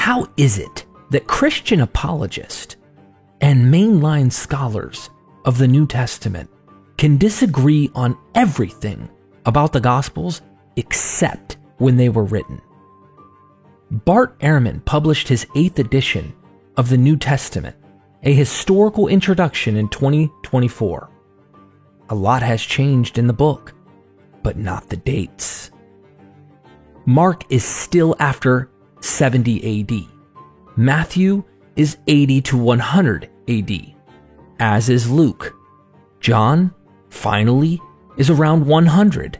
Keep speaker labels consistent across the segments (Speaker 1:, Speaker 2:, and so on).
Speaker 1: How is it that Christian apologists and mainline scholars of the New Testament can disagree on everything about the Gospels except when they were written? Bart Ehrman published his 8th edition of the New Testament, a historical introduction, in 2024. A lot has changed in the book, but not the dates. Mark is still after 70 AD. Matthew is 80 to 100 AD, as is Luke. John, finally, is around 100.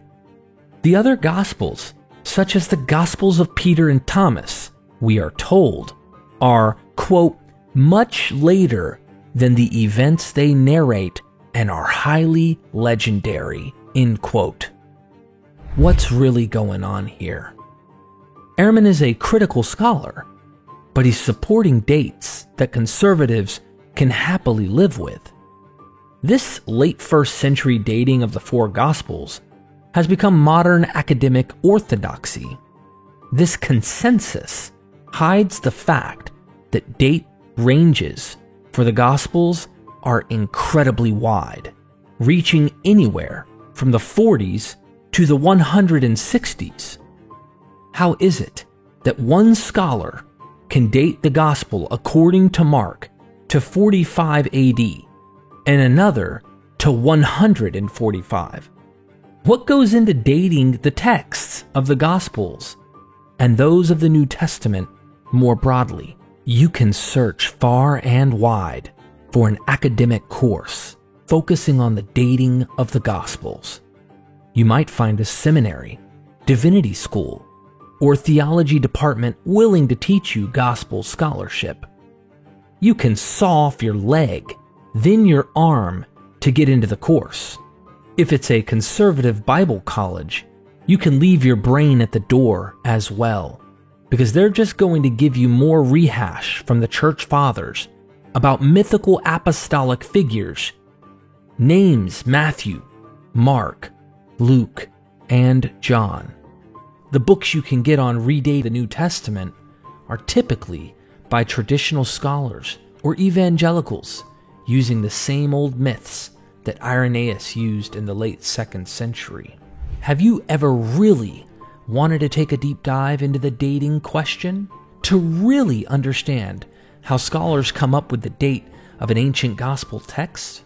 Speaker 1: The other Gospels, such as the Gospels of Peter and Thomas, we are told, are, quote, much later than the events they narrate and are highly legendary, end quote. What's really going on here? Ehrman is a critical scholar, but he's supporting dates that conservatives can happily live with. This late 1st century dating of the 4 Gospels has become modern academic orthodoxy. This consensus hides the fact that date ranges for the Gospels are incredibly wide, reaching anywhere from the 40s to the 160s. How is it that one scholar can date the Gospel according to Mark to 45 AD and another to 145? What goes into dating the texts of the Gospels and those of the New Testament more broadly? You can search far and wide for an academic course focusing on the dating of the Gospels. You might find a seminary, divinity school, or theology department willing to teach you gospel scholarship. You can saw off your leg, then your arm, to get into the course. If it's a conservative Bible college, you can leave your brain at the door as well, because they're just going to give you more rehash from the church fathers about mythical apostolic figures. Names Matthew, Mark, Luke, and John. The books you can get on Redate the New Testament are typically by traditional scholars or evangelicals using the same old myths that Irenaeus used in the late 2nd century. Have you ever really wanted to take a deep dive into the dating question? To really understand how scholars come up with the date of an ancient gospel text?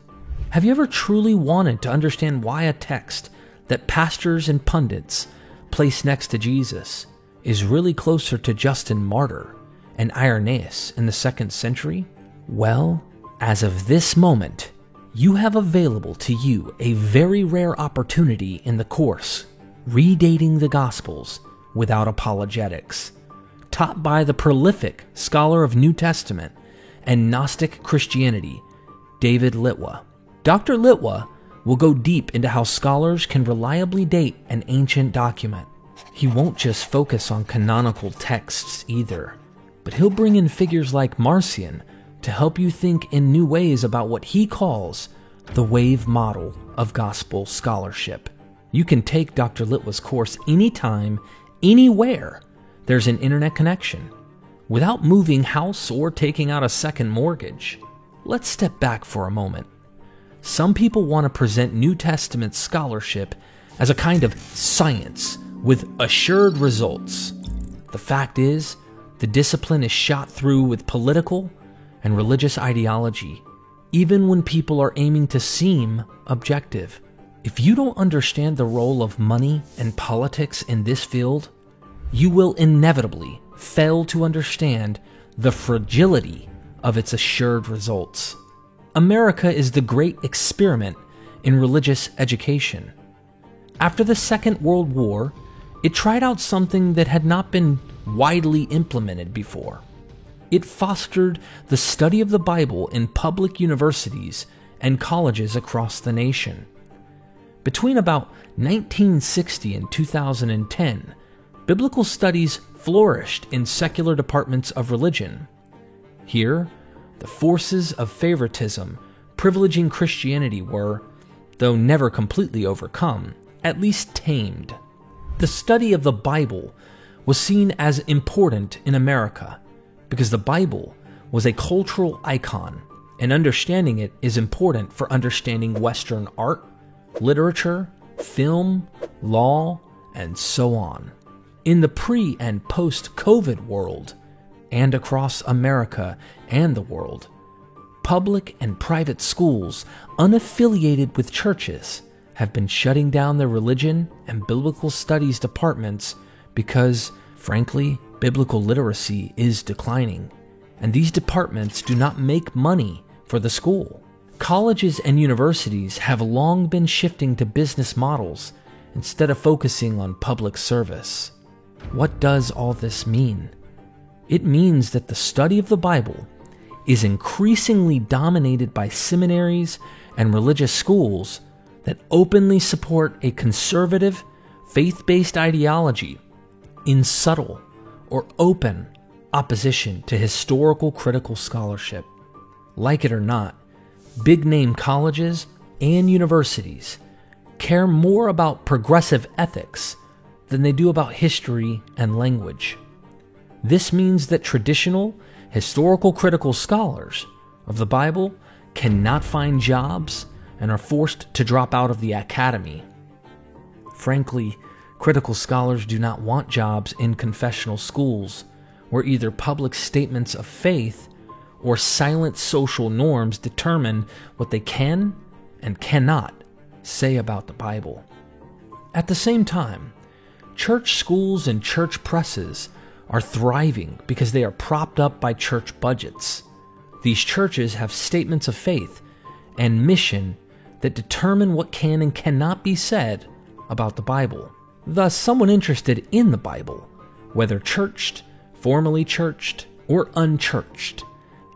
Speaker 1: Have you ever truly wanted to understand why a text that pastors and pundits place next to Jesus is really closer to Justin Martyr and Irenaeus in the 2nd century? Well, as of this moment, you have available to you a very rare opportunity in the course, Redating the Gospels Without Apologetics, taught by the prolific scholar of New Testament and Gnostic Christianity, David Litwa. Dr. Litwa will go deep into how scholars can reliably date an ancient document. He won't just focus on canonical texts either, but he'll bring in figures like Marcion to help you think in new ways about what he calls the wave model of gospel scholarship. You can take Dr. Litwa's course anytime, anywhere there's an internet connection, without moving house or taking out a second mortgage. Let's step back for a moment. Some people want to present New Testament scholarship as a kind of science with assured results. The fact is, the discipline is shot through with political and religious ideology, even when people are aiming to seem objective. If you don't understand the role of money and politics in this field, you will inevitably fail to understand the fragility of its assured results. America is the great experiment in religious education. After the Second World War, it tried out something that had not been widely implemented before. It fostered the study of the Bible in public universities and colleges across the nation. Between about 1960 and 2010, biblical studies flourished in secular departments of religion. Here, the forces of favoritism privileging Christianity were, though never completely overcome, at least tamed. The study of the Bible was seen as important in America, because the Bible was a cultural icon, and understanding it is important for understanding Western art, literature, film, law, and so on. In the pre- and post-COVID world, and across America and the world, public and private schools unaffiliated with churches have been shutting down their religion and biblical studies departments because, frankly, biblical literacy is declining, and these departments do not make money for the school. Colleges and universities have long been shifting to business models instead of focusing on public service. What does all this mean? It means that the study of the Bible is increasingly dominated by seminaries and religious schools that openly support a conservative, faith-based ideology in subtle or open opposition to historical critical scholarship. Like it or not, big-name colleges and universities care more about progressive ethics than they do about history and language. This means that traditional, historical critical scholars of the Bible cannot find jobs and are forced to drop out of the academy. Frankly, critical scholars do not want jobs in confessional schools where either public statements of faith or silent social norms determine what they can and cannot say about the Bible. At the same time, church schools and church presses are thriving because they are propped up by church budgets. These churches have statements of faith and mission that determine what can and cannot be said about the Bible. Thus, someone interested in the Bible, whether churched, formally churched, or unchurched,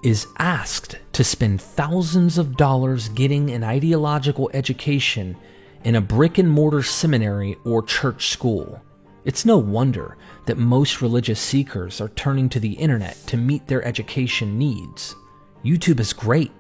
Speaker 1: is asked to spend thousands of dollars getting an ideological education in a brick-and-mortar seminary or church school. It's no wonder that most religious seekers are turning to the internet to meet their education needs. YouTube is great,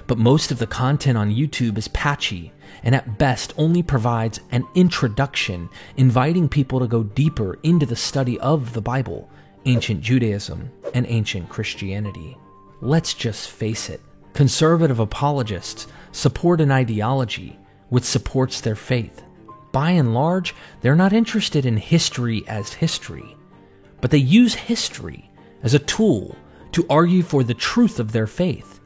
Speaker 1: but most of the content on YouTube is patchy and at best only provides an introduction, inviting people to go deeper into the study of the Bible, ancient Judaism, and ancient Christianity. Let's just face it, conservative apologists support an ideology which supports their faith. By and large, they're not interested in history as history, but they use history as a tool to argue for the truth of their faith.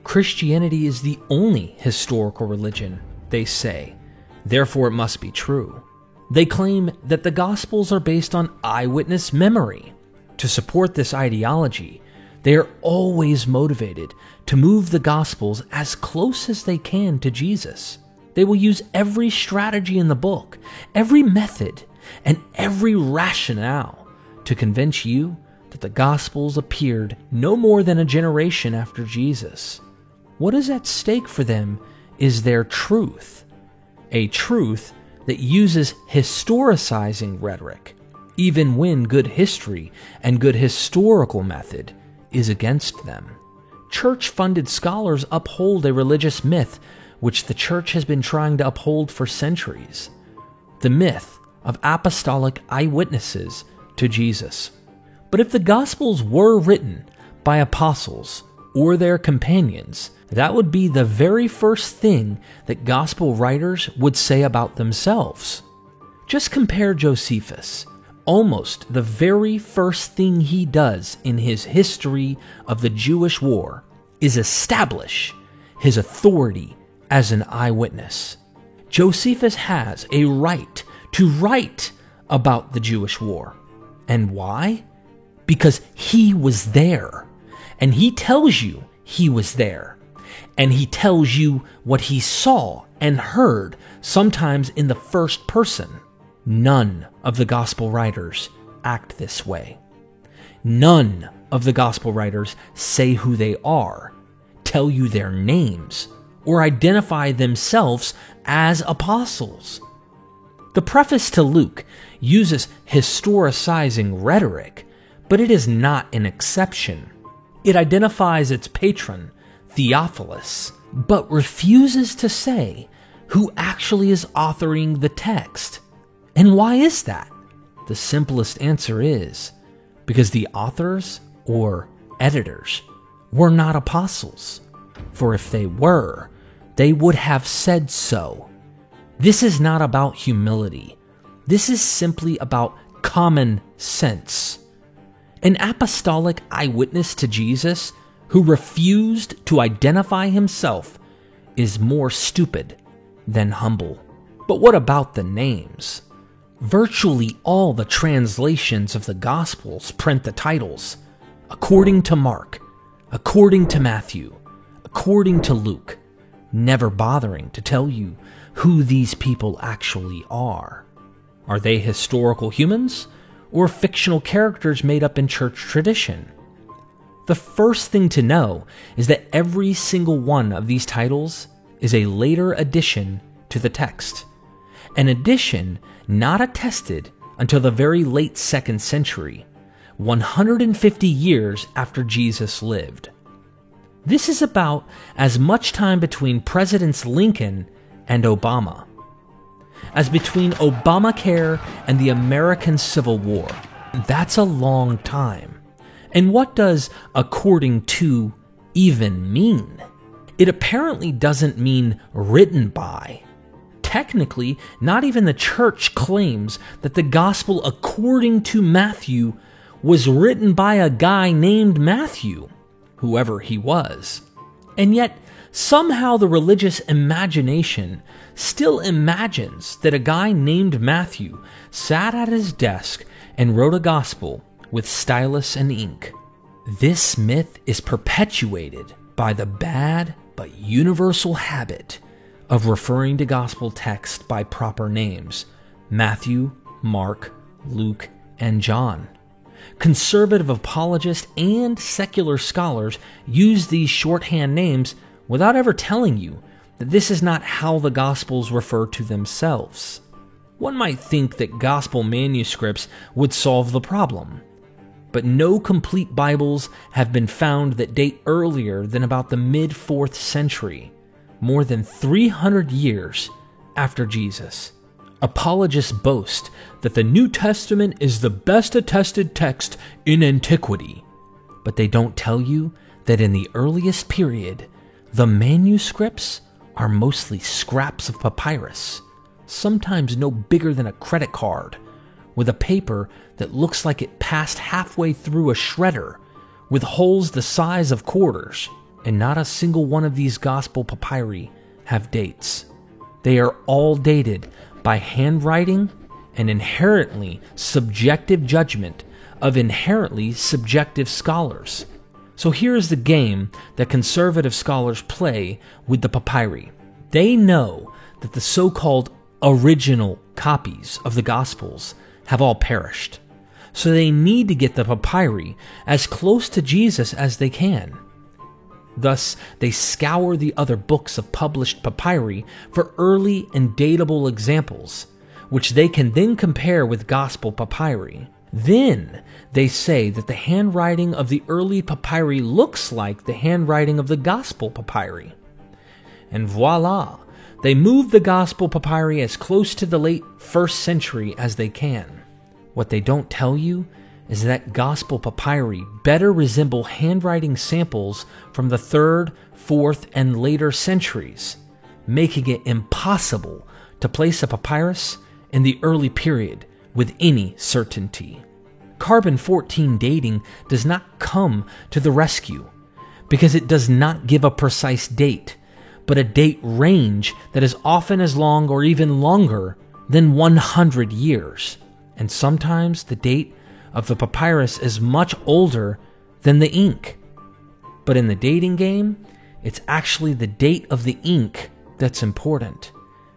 Speaker 1: Christianity is the only historical religion, they say, therefore it must be true. They claim that the Gospels are based on eyewitness memory. To support this ideology, they are always motivated to move the Gospels as close as they can to Jesus. They will use every strategy in the book, every method, and every rationale to convince you that the Gospels appeared no more than a generation after Jesus. What is at stake for them is their truth, a truth that uses historicizing rhetoric, even when good history and good historical method is against them. Church-funded scholars uphold a religious myth which the church has been trying to uphold for centuries, the myth of apostolic eyewitnesses to Jesus. But if the Gospels were written by apostles or their companions, that would be the very first thing that Gospel writers would say about themselves. Just compare Josephus. Almost the very first thing he does in his history of the Jewish war is establish his authority as an eyewitness. Josephus has a right to write about the Jewish war. And why? Because he was there. And he tells you he was there. And he tells you what he saw and heard, sometimes in the first person. None of the gospel writers act this way. None of the gospel writers say who they are, tell you their names, or identify themselves as apostles. The preface to Luke uses historicizing rhetoric, but it is not an exception. It identifies its patron, Theophilus, but refuses to say who actually is authoring the text. And why is that? The simplest answer is because the authors, or editors were not apostles, for if they were, they would have said so. This is not about humility. This is simply about common sense. An apostolic eyewitness to Jesus who refused to identify himself is more stupid than humble. But what about the names? Virtually all the translations of the Gospels print the titles, according to Mark, according to Matthew, according to Luke, never bothering to tell you who these people actually are. Are they historical humans or fictional characters made up in church tradition? The first thing to know is that every single one of these titles is a later addition to the text, an addition not attested until the very late 2nd century, 150 years after Jesus lived. This is about as much time between Presidents Lincoln and Obama as between Obamacare and the American Civil War. That's a long time. And what does according to even mean? It apparently doesn't mean written by. Technically, not even the church claims that the gospel according to Matthew was written by a guy named Matthew, whoever he was. And yet, somehow the religious imagination still imagines that a guy named Matthew sat at his desk and wrote a gospel with stylus and ink. This myth is perpetuated by the bad but universal habit of referring to gospel text by proper names: Matthew, Mark, Luke, and John. Conservative apologists and secular scholars use these shorthand names without ever telling you that this is not how the Gospels refer to themselves. One might think that gospel manuscripts would solve the problem, but no complete Bibles have been found that date earlier than about the mid-4th century, more than 300 years after Jesus. Apologists boast that the New Testament is the best attested text in antiquity, but they don't tell you that in the earliest period, the manuscripts are mostly scraps of papyrus, sometimes no bigger than a credit card, with a paper that looks like it passed halfway through a shredder, with holes the size of quarters. And not a single one of these gospel papyri have dates. They are all dated by handwriting and inherently subjective judgment of inherently subjective scholars. So here's the game that conservative scholars play with the papyri. They know that the so-called original copies of the Gospels have all perished, so they need to get the papyri as close to Jesus as they can. Thus, they scour the other books of published papyri for early and datable examples, which they can then compare with gospel papyri. Then, they say that the handwriting of the early papyri looks like the handwriting of the gospel papyri. And voila, they move the gospel papyri as close to the late 1st century as they can. What they don't tell you is that gospel papyri better resemble handwriting samples from the 3rd, 4th, and later centuries, making it impossible to place a papyrus in the early period with any certainty. Carbon-14 dating does not come to the rescue because it does not give a precise date, but a date range that is often as long or even longer than 100 years. And sometimes the date of the papyrus is much older than the ink. But in the dating game, it's actually the date of the ink that's important,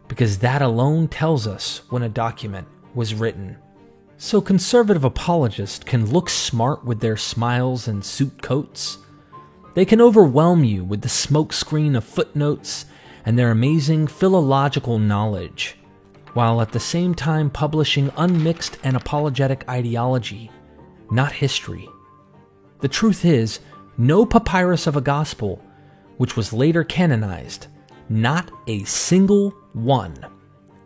Speaker 1: because that alone tells us when a document was written. So conservative apologists can look smart with their smiles and suit coats. They can overwhelm you with the smokescreen of footnotes and their amazing philological knowledge, while at the same time publishing unmixed and apologetic ideology, not history. The truth is, no papyrus of a gospel, which was later canonized, not a single one,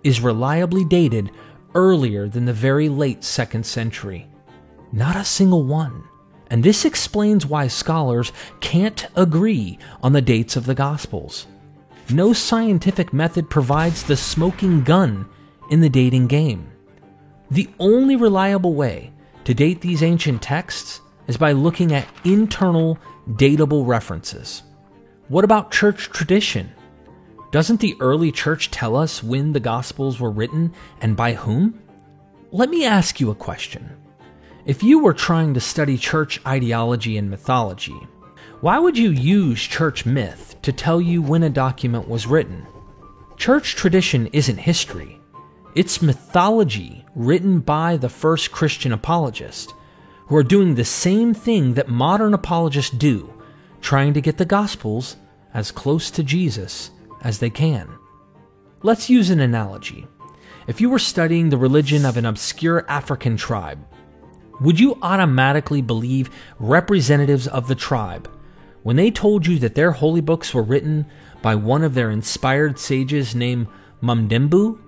Speaker 1: is reliably dated earlier than the very late 2nd century. Not a single one. And this explains why scholars can't agree on the dates of the Gospels. No scientific method provides the smoking gun in the dating game. The only reliable way to date these ancient texts is by looking at internal, datable references. What about church tradition? Doesn't the early church tell us when the Gospels were written and by whom? Let me ask you a question. If you were trying to study church ideology and mythology, why would you use church myth to tell you when a document was written? Church tradition isn't history. It's mythology written by the first Christian apologists, who are doing the same thing that modern apologists do, trying to get the Gospels as close to Jesus as they can. Let's use an analogy. If you were studying the religion of an obscure African tribe, would you automatically believe representatives of the tribe when they told you that their holy books were written by one of their inspired sages named Mumdimbu,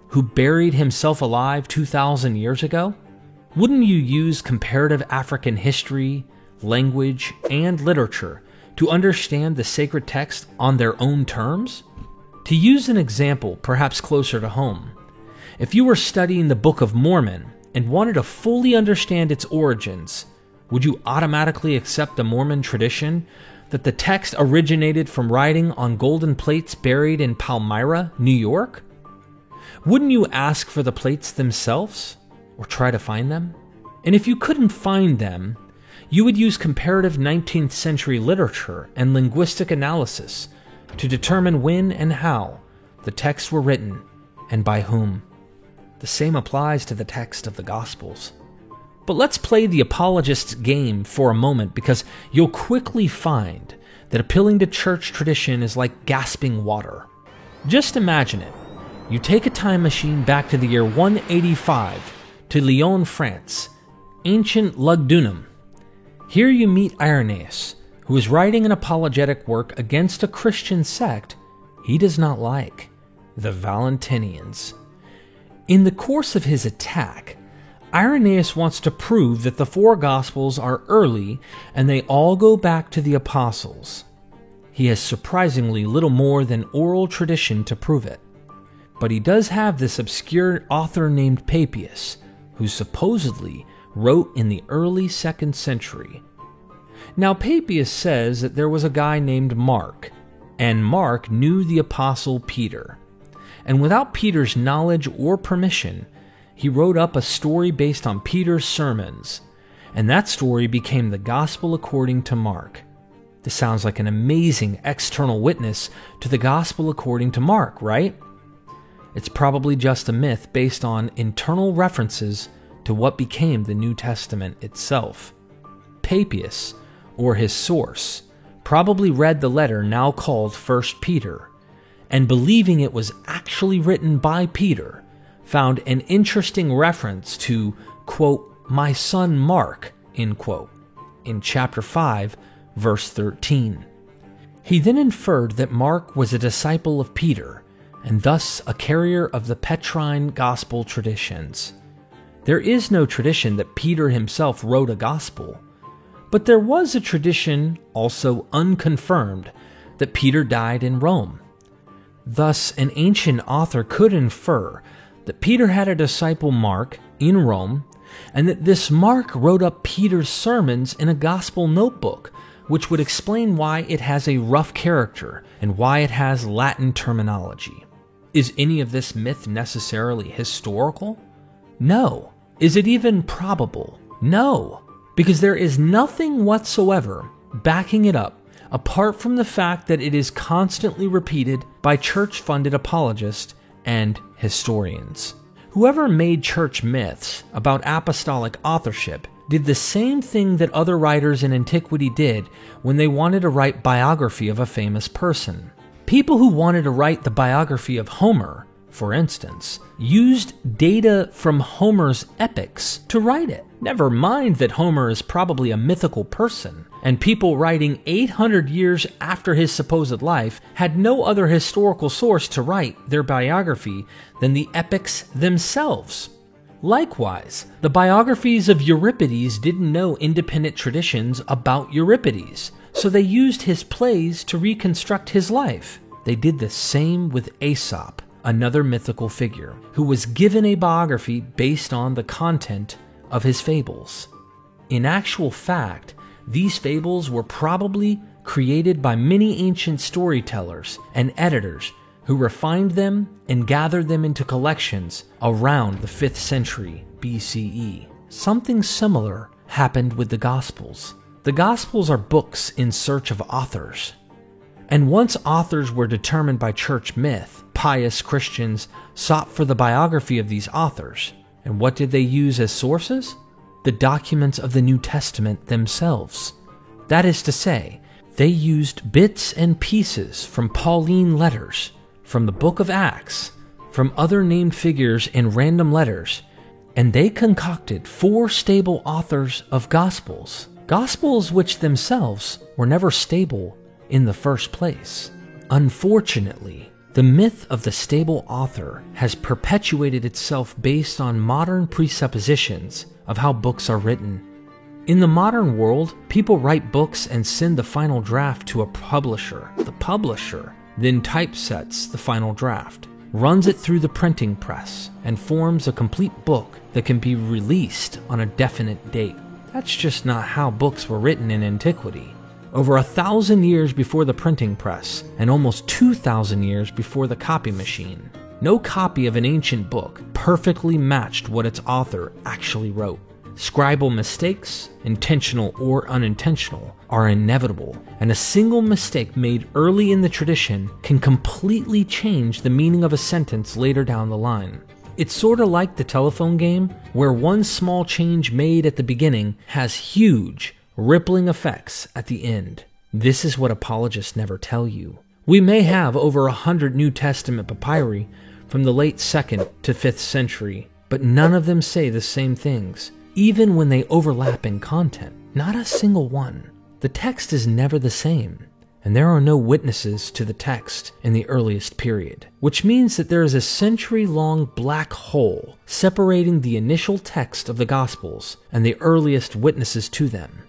Speaker 1: who buried himself alive 2,000 years ago? Wouldn't you use comparative African history, language, and literature to understand the sacred text on their own terms? To use an example perhaps closer to home, if you were studying the Book of Mormon and wanted to fully understand its origins, would you automatically accept the Mormon tradition that the text originated from writing on golden plates buried in Palmyra, New York? Wouldn't you ask for the plates themselves, or try to find them? And if you couldn't find them, you would use comparative 19th century literature and linguistic analysis to determine when and how the texts were written and by whom. The same applies to the text of the Gospels. But let's play the apologist's game for a moment, because you'll quickly find that appealing to church tradition is like gasping water. Just imagine it. You take a time machine back to the year 185 to Lyon, France, ancient Lugdunum. Here you meet Irenaeus, who is writing an apologetic work against a Christian sect he does not like, the Valentinians. In the course of his attack, Irenaeus wants to prove that the four Gospels are early and they all go back to the apostles. He has surprisingly little more than oral tradition to prove it. But he does have this obscure author named Papias, who supposedly wrote in the early 2nd century. Now Papias says that there was a guy named Mark, and Mark knew the apostle Peter. And without Peter's knowledge or permission, he wrote up a story based on Peter's sermons, and that story became the Gospel according to Mark. This sounds like an amazing external witness to the Gospel according to Mark, right? It's probably just a myth based on internal references to what became the New Testament itself. Papias, or his source, probably read the letter now called 1 Peter, and believing it was actually written by Peter, found an interesting reference to, quote, my son Mark, end quote, in chapter 5, verse 13. He then inferred that Mark was a disciple of Peter, and thus a carrier of the Petrine gospel traditions. There is no tradition that Peter himself wrote a gospel, but there was a tradition, also unconfirmed, that Peter died in Rome. Thus, an ancient author could infer that Peter had a disciple Mark in Rome, and that this Mark wrote up Peter's sermons in a gospel notebook, which would explain why it has a rough character and why it has Latin terminology. Is any of this myth necessarily historical? No. Is it even probable? No. Because there is nothing whatsoever backing it up, apart from the fact that it is constantly repeated by church-funded apologists and historians. Whoever made church myths about apostolic authorship did the same thing that other writers in antiquity did when they wanted to write biography of a famous person. People who wanted to write the biography of Homer, for instance, used data from Homer's epics to write it. Never mind that Homer is probably a mythical person, and people writing 800 years after his supposed life had no other historical source to write their biography than the epics themselves. Likewise, the biographies of Euripides didn't know independent traditions about Euripides, so they used his plays to reconstruct his life. They did the same with Aesop, another mythical figure, who was given a biography based on the content of his fables. In actual fact, these fables were probably created by many ancient storytellers and editors who refined them and gathered them into collections around the 5th century BCE. Something similar happened with the Gospels. The Gospels are books in search of authors. And once authors were determined by church myth, pious Christians sought for the biography of these authors. And what did they use as sources? The documents of the New Testament themselves. That is to say, they used bits and pieces from Pauline letters, from the book of Acts, from other named figures in random letters, and they concocted 4 stable authors of Gospels. Gospels which themselves were never stable in the first place. Unfortunately, the myth of the stable author has perpetuated itself based on modern presuppositions of how books are written. In the modern world, people write books and send the final draft to a publisher. The publisher then typesets the final draft, runs it through the printing press, and forms a complete book that can be released on a definite date. That's just not how books were written in antiquity. Over 1,000 years before the printing press, and almost 2,000 years before the copy machine, no copy of an ancient book perfectly matched what its author actually wrote. Scribal mistakes, intentional or unintentional, are inevitable, and a single mistake made early in the tradition can completely change the meaning of a sentence later down the line. It's sort of like the telephone game, where one small change made at the beginning has huge, rippling effects at the end. This is what apologists never tell you. We may have over 100 New Testament papyri from the late 2nd to 5th century, but none of them say the same things, even when they overlap in content. Not a single one. The text is never the same, and there are no witnesses to the text in the earliest period, which means that there is a century-long black hole separating the initial text of the Gospels and the earliest witnesses to them.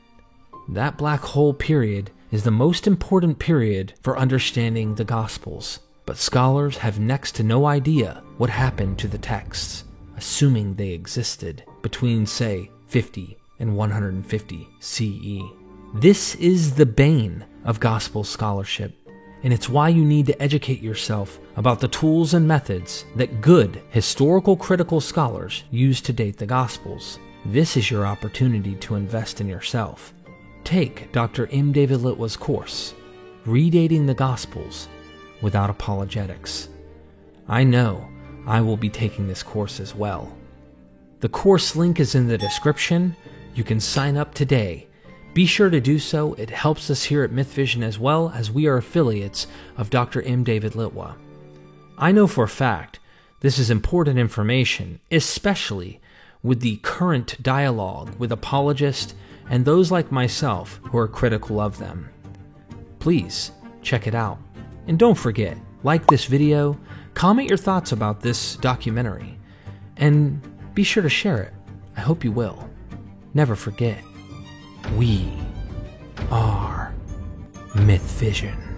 Speaker 1: That black hole period is the most important period for understanding the Gospels, but scholars have next to no idea what happened to the texts, assuming they existed between, say, 50 and 150 CE. This is the bane of Gospel scholarship, and it's why you need to educate yourself about the tools and methods that good historical critical scholars use to date the Gospels. This is your opportunity to invest in yourself. Take Dr. M. David Litwa's course, Redating the Gospels Without Apologetics. I know I will be taking this course as well. The course link is in the description. You can sign up today. Be sure to do so. It helps us here at MythVision as well, as we are affiliates of Dr. M. David Litwa. I know for a fact this is important information, especially with the current dialogue with apologists and those like myself who are critical of them. Please check it out. And don't forget, like this video, comment your thoughts about this documentary, and be sure to share it. I hope you will. Never forget, we are MythVision.